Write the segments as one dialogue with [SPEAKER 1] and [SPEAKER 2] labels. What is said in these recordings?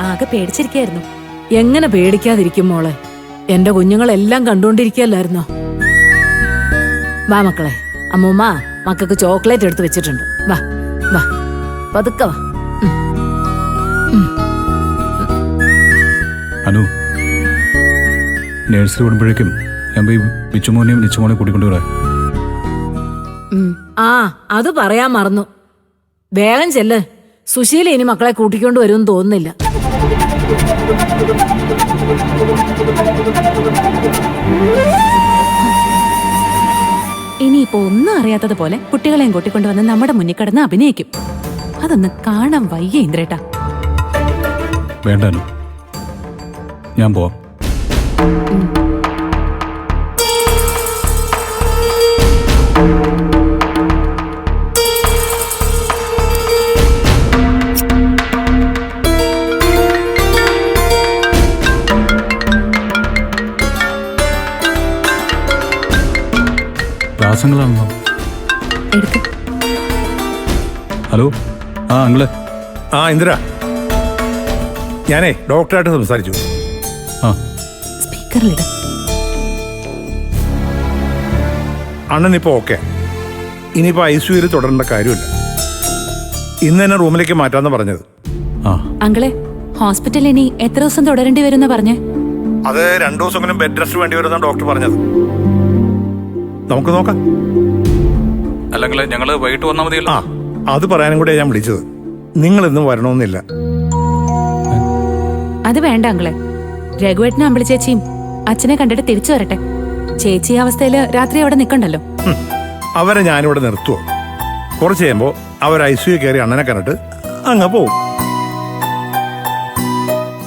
[SPEAKER 1] ആകെ പേടിച്ചിരിക്കായിരുന്നു.
[SPEAKER 2] എങ്ങനെ പേടിക്കാതിരിക്കും മോളെ? എന്റെ കുഞ്ഞുങ്ങളെല്ലാം കണ്ടുകൊണ്ടിരിക്കല്ലായിരുന്നോ? വാ മക്കളെ, അമ്മൂമ്മ മക്കൾക്ക് ചോക്ലേറ്റ് എടുത്ത് വെച്ചിട്ടുണ്ട്. വാ വാ, പതുക്കെ വാ.
[SPEAKER 3] അനു, നേഴ്സറി വിടുമ്പോഴേക്കും ഞാൻ പോയി വിച്ചുമോനെയും നിച്ചുമോനെയും കൂട്ടിക്കൊണ്ടുവരാ.
[SPEAKER 2] ആ, അത് പറയാൻ മറന്നു. വേഗം ചെല്ല്. സുശീല ഇനി മക്കളെ കൂട്ടിക്കൊണ്ട് വരുമെന്ന് തോന്നുന്നില്ല.
[SPEAKER 1] ഇനിയിപ്പോ ഒന്നും അറിയാത്തതുപോലെ കുട്ടികളെയും കൂട്ടിക്കൊണ്ടുവന്ന് നമ്മുടെ മുന്നിൽ കിടന്ന് അഭിനയിക്കും. അതൊന്ന് കാണാൻ വയ്യ ഇന്ദ്രേട്ടാ.
[SPEAKER 3] വേണ്ട അനു, ഞാൻ പോവാം. ദാസങ്ങളാണല്ലോ. ഹലോ, ആ അങ്ങള്.
[SPEAKER 4] ആ ഇന്ദിര, ഞാനേ ഡോക്ടറായിട്ട് സംസാരിച്ചു.
[SPEAKER 3] ആ,
[SPEAKER 1] സ്പീക്കറിലിട.
[SPEAKER 4] അണ്ണനിപ്പോ ഓക്കെ. ഇനിയിപ്പോ ICUയിൽ തുടരേണ്ട കാര്യമില്ല. ഇന്ന് തന്നെ റൂമിലേക്ക് മാറ്റാന്ന് പറഞ്ഞത്.
[SPEAKER 3] ആ
[SPEAKER 1] അങ്കിളെ, ഹോസ്പിറ്റലിൽ ഇനി എത്ര ദിവസം തുടരേണ്ടി വരുന്ന പറഞ്ഞേ?
[SPEAKER 4] അത് 2 ദിവസമെങ്കിലും ബെഡ് റെസ്റ്റ് വേണ്ടി വരുന്ന ഡോക്ടർ പറഞ്ഞത്. നമുക്ക് നോക്കാം.
[SPEAKER 3] അല്ലെങ്കിൽ ഞങ്ങള് വൈകിട്ട് വന്നാൽ മതിയല്ലോ.
[SPEAKER 4] ആ, അത് പറയാനും കൂടെ ഞാൻ വിളിച്ചത്. നിങ്ങൾ ഇന്നും വരണമെന്നില്ല.
[SPEAKER 1] അത് വേണ്ട അങ്കിളെ. രഘുവേട്ടനും അമ്പിളി ചേച്ചിയും അച്ഛനെ കണ്ടിട്ട് തിരിച്ചു വരട്ടെ. ചേച്ചി ഈ അവസ്ഥയില് രാത്രി അവിടെ നിൽക്കണ്ടല്ലോ.
[SPEAKER 4] അവരെ ഞാനിവിടെ നിർത്തുവോ? കുറച്ച് കഴിയുമ്പോൾ അവർ ICU കയറി അണ്ണനെ കണ്ടിട്ട് അങ്ങ് പോവും.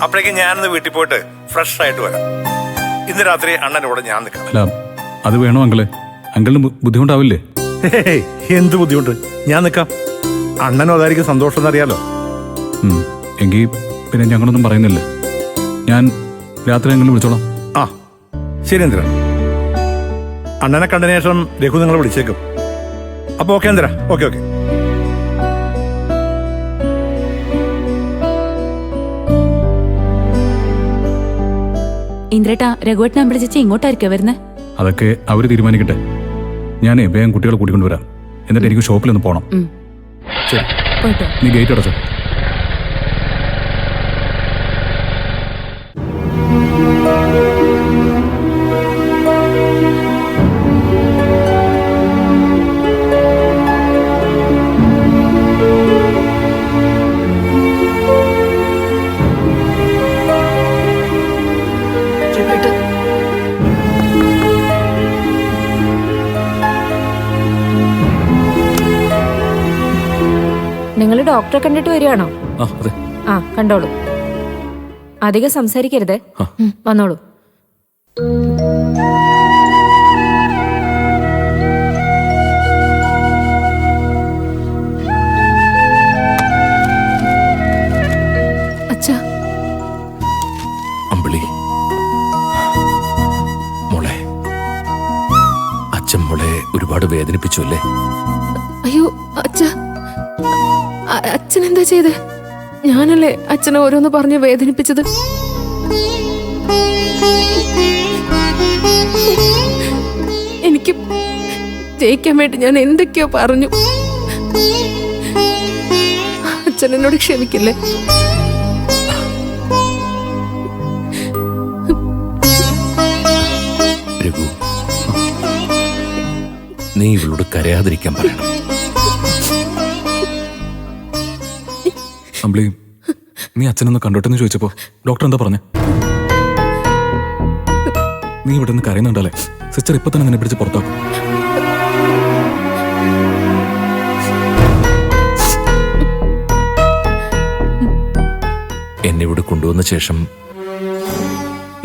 [SPEAKER 4] അപ്പോഴേക്കും ഞാനിന്ന് വീട്ടിൽ പോയിട്ട് ഫ്രഷ് ആയിട്ട് വരാം. ഇന്ന് രാത്രി അണ്ണനോട് ഞാൻ നിൽക്കാം.
[SPEAKER 3] അല്ല, അത് വേണോ അങ്കിളെ? അങ്കിളിന് ബുദ്ധിമുട്ടാവില്ലേ?
[SPEAKER 4] എന്ത് ബുദ്ധിമുട്ട്? ഞാൻ നിൽക്കാം. അണ്ണനും അതായിരിക്കും സന്തോഷം എന്നറിയാലോ.
[SPEAKER 3] എങ്കിൽ പിന്നെ ഞങ്ങളൊന്നും പറയുന്നില്ല. ഞാൻ രാത്രി എങ്കിലും വിളിച്ചോളാം.
[SPEAKER 4] ആ ശരി എന്തിരാ. അണ്ണനെ കണ്ടതിന് ശേഷം രഘു നിങ്ങളെ വിളിച്ചേക്കും. അപ്പൊ ഓക്കെ എന്തിരാ. Okay okay.
[SPEAKER 1] ഇന്ദ്രേട്ടാ, രഘുവേട്ടനും അമ്പിളി ചേച്ചി ഇങ്ങോട്ടായിരിക്കോ വരുന്നേ?
[SPEAKER 3] അതൊക്കെ അവര് തീരുമാനിക്കട്ടെ. ഞാനേ വേഗം കുട്ടികളെ കൂട്ടിക്കൊണ്ടുവരാം. എന്നിട്ട് എനിക്ക് ഷോപ്പിലൊന്ന് പോകണം. ശരി,
[SPEAKER 1] പോയിട്ടോ.
[SPEAKER 3] നീ ഗേറ്റ് അടച്ചോ.
[SPEAKER 5] നിങ്ങൾ ഡോക്ടറെ കണ്ടിട്ട് വരികയാണോ?
[SPEAKER 3] അതെ.
[SPEAKER 5] ആ, കണ്ടോളൂ. അധികം സംസാരിക്കരുതേ. വന്നോളൂ.
[SPEAKER 1] അച്ഛാ.
[SPEAKER 6] അമ്പിളി മോളെ, അച്ഛൻ മോളെ ഒരുപാട് വേദനിപ്പിച്ചു അല്ലേ?
[SPEAKER 5] അയ്യോ അച്ഛ, അച്ഛൻ എന്താ ചെയ്തേ? ഞാനല്ലേ അച്ഛനെ ഓരോന്ന് പറഞ്ഞ് വേദനിപ്പിച്ചത്. എനിക്ക് ജയിക്കാൻ വേണ്ടി ഞാൻ എന്തൊക്കെയോ പറഞ്ഞു. അച്ഛൻ എന്നോട് ക്ഷമിക്കില്ലേ?
[SPEAKER 6] രഘു, നീ ഇവളോട് കരയാതിരിക്കാൻ പറയണം.
[SPEAKER 3] അമ്പിളി, നീ അച്ഛനൊന്ന് കണ്ടോട്ടെന്ന് ചോദിച്ചപ്പോ ഡോക്ടർ എന്താ പറഞ്ഞേ? നീ ഇവിടെ നിന്ന് കരയുന്നുണ്ടല്ലേ? സിസ്റ്റർ ഇപ്പൊ തന്നെ നിന്നെ പിടിച്ച് പുറത്താക്കും.
[SPEAKER 6] എന്നെ ഇവിടെ കൊണ്ടുവന്ന ശേഷം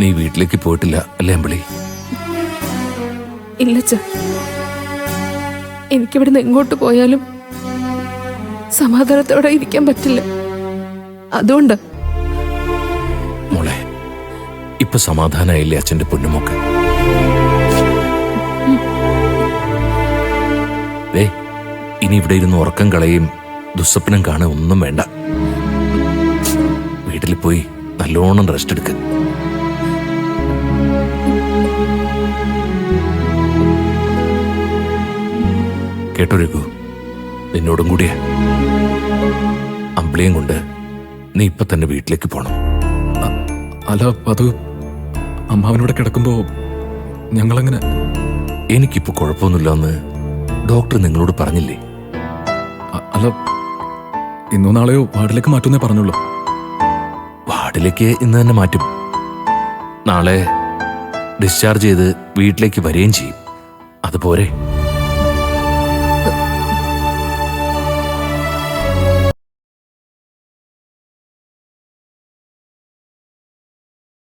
[SPEAKER 6] നീ വീട്ടിലേക്ക് പോയിട്ടില്ല അല്ലേ അമ്പിളി?
[SPEAKER 5] ഇല്ലച്ച, എനിക്കിവിടുന്ന് എങ്ങോട്ട് പോയാലും സമാധാനത്തോടെ ഇരിക്കാൻ പറ്റില്ല. അതുകൊണ്ട്
[SPEAKER 6] മോളെ, ഇപ്പൊ സമാധാനായില്ലേ അച്ഛന്റെ പൊന്നുമൊക്കെ? ഇനി ഇവിടെ ഇരുന്ന് ഉറക്കം കളയും ദുസ്വപ്നം കാണാൻ ഒന്നും വേണ്ട. കട്ടിലിൽ പോയി നല്ലോണം റെസ്റ്റ് എടുക്ക. കേട്ടോ രഘു, നിന്നോടും കൂടിയാ. അമ്പിളിയും കൊണ്ട് നീ ഇപ്പൊ തന്നെ വീട്ടിലേക്ക് പോണം.
[SPEAKER 7] അല്ല, അത് അമ്മാവനോടെ കിടക്കുമ്പോ ഞങ്ങളെങ്ങനെ?
[SPEAKER 6] എനിക്കിപ്പോ കുഴപ്പമൊന്നുമില്ലെന്ന് ഡോക്ടർ നിങ്ങളോട് പറഞ്ഞില്ലേ?
[SPEAKER 7] അല്ല, ഇന്നോ നാളെയോ വാർഡിലേക്ക് മാറ്റുന്നേ പറഞ്ഞുള്ളൂ.
[SPEAKER 6] വാർഡിലേക്ക് ഇന്ന് തന്നെ മാറ്റും. നാളെ ഡിസ്ചാർജ് ചെയ്ത് വീട്ടിലേക്ക് വരികയും ചെയ്യും. അതുപോരെ?